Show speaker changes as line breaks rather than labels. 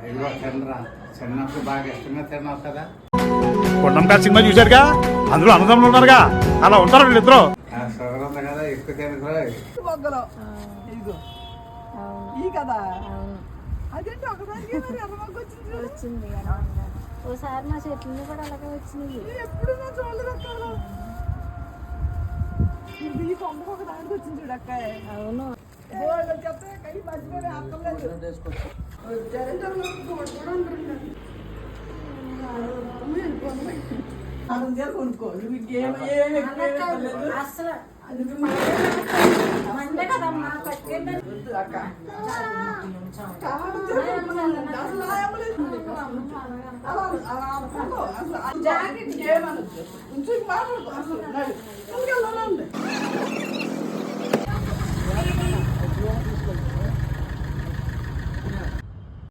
ఇదిగో తినరా, చిన్నప్పుడు బాగా ఇష్టంగా తిన్నావు కదా.
కొండంకా సినిమా చూశారుగా, అందులో అన్నదమ్ములు ఉన్నారుగా, అలా ఉంటారు వీళ్ళిద్దరు.
షుగర్ ఉంది కదా, ఎక్కువ తినరా.
ఇదిగో ఈ కదా అదేంటి ఒకసారికి
వచ్చింది. ఓసారి మా చెట్లని కూడా అలాగే వచ్చినాయి.
ఎప్పుడు నా చూడలేదు. ఈ కొమ్మ ఒక దానికి వచ్చింది చూడక్క.
అవును,
కొనుక్కో
అసలు
జాకెట్ ఏమనొచ్చు, మాట్లాడుకో అసలు.